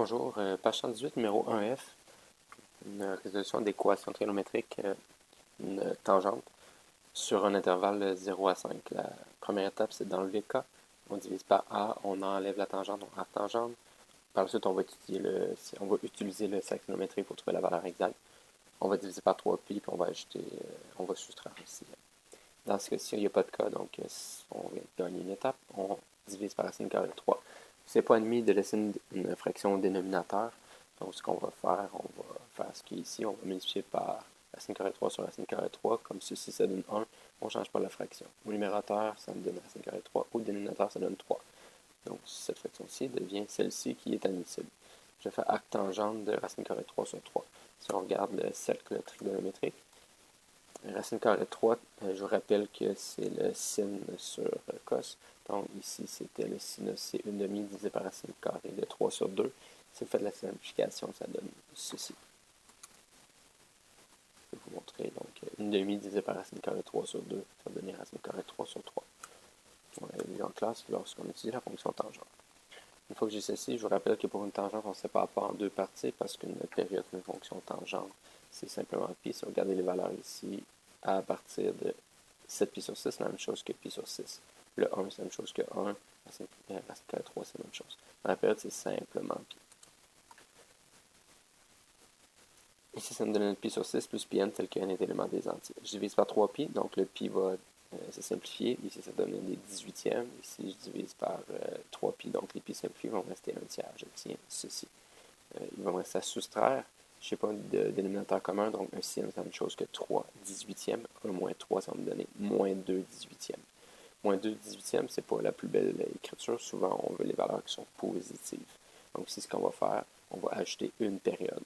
Bonjour, page 118, numéro 1F, une résolution d'équation trigonométrique, une tangente sur un intervalle de 0 à 5. La première étape, c'est d'enlever K. On divise par A, on enlève la tangente, on arc tangente. Par la suite, on va utiliser le cercle trigonométrique pour trouver la valeur exacte. On va diviser par 3pi, puis on va ajouter, on va soustraire ici. Dans ce cas-ci, il n'y a pas de K, donc on vient de gagner une étape. On divise par racine carrée de 3. C'est pas ennemi de laisser une fraction au dénominateur. Donc, ce qu'on va faire, on va faire ce qui est ici. On va multiplier par racine carrée de 3 sur racine carrée de 3. Comme ceci, ça donne 1. On ne change pas la fraction. Au numérateur, ça me donne racine carrée de 3. Au dénominateur, ça donne 3. Donc, cette fraction-ci devient celle-ci qui est admissible. Je fais arc tangente de racine carrée de 3 sur 3. Si on regarde le cercle trigonométrique, racine carrée de 3, je vous rappelle que c'est le sin sur cos. Donc ici, c'était le sinus, c'est 1 demi divisé par racine carrée de 3 sur 2. Si vous faites la simplification, ça donne ceci. Je vais vous montrer. Donc 1 demi divisé par racine carrée de 3 sur 2, ça va donner racine carrée de 3 sur 3. On l'a vu en classe lorsqu'on utilise la fonction tangente. Une fois que j'ai ceci, je vous rappelle que pour une tangente, on ne sépare pas en deux parties parce qu'une période d'une fonction tangente, c'est simplement pi. Si vous regardez les valeurs ici, à partir de 7pi sur 6, c'est la même chose que pi sur 6. Le 1, c'est la même chose que 1. Racine carrée de 3, c'est la même chose. Dans la période, c'est simplement pi. Ici, ça me donne pi sur 6 plus pi n tel qu'un est élément des entiers. Je divise par 3pi, donc le pi va se simplifier. Ici, ça donne des 18e. Ici, je divise par 3pi, donc les pi simplifiés vont rester 1 tiers. Je tiens ceci. Il va me rester à soustraire. Je n'ai pas de dénominateur commun, donc un sin, c'est la même chose que 3 18e. 1 moins 3, ça va me donner moins 2 18e. Moins 2 18e, c'est pas la plus belle écriture. Souvent, on veut les valeurs qui sont positives. Donc, ici, ce qu'on va faire, on va ajouter une période.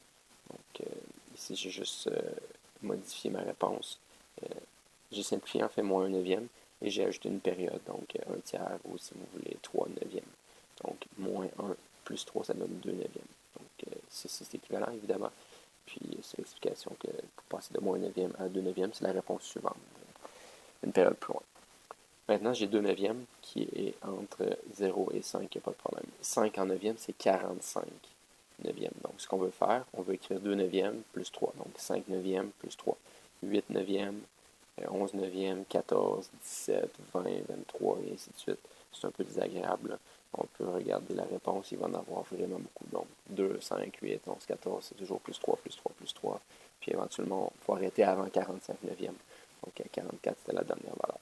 Donc, ici, j'ai juste modifié ma réponse. J'ai simplifié en fait moins 1 neuvième et j'ai ajouté une période, donc 1 tiers ou si vous voulez 3 neuvièmes. Donc, moins 1 plus 3, ça donne 2 neuvièmes. Donc, ceci c'est équivalent évidemment. Puis, c'est l'explication que pour passer de moins 1 neuvième à 2 neuvièmes, c'est la réponse suivante. Une période plus loin. Maintenant, j'ai 2 neuvièmes qui est entre 0 et 5, il n'y a pas de problème. 5 en neuvième, c'est 45 neuvièmes. Donc, ce qu'on veut faire, on veut écrire 2 neuvièmes plus 3. Donc, 5 neuvièmes plus 3. 8 neuvièmes, 11 neuvièmes, 14, 17, 20, 23, et ainsi de suite. C'est un peu désagréable. On peut regarder la réponse, il va en avoir vraiment beaucoup. Donc, 2, 5, 8, 11, 14, c'est toujours plus 3, plus 3, plus 3. Puis éventuellement, il faut arrêter avant 45 neuvièmes. Donc, à 44, c'était la dernière valeur.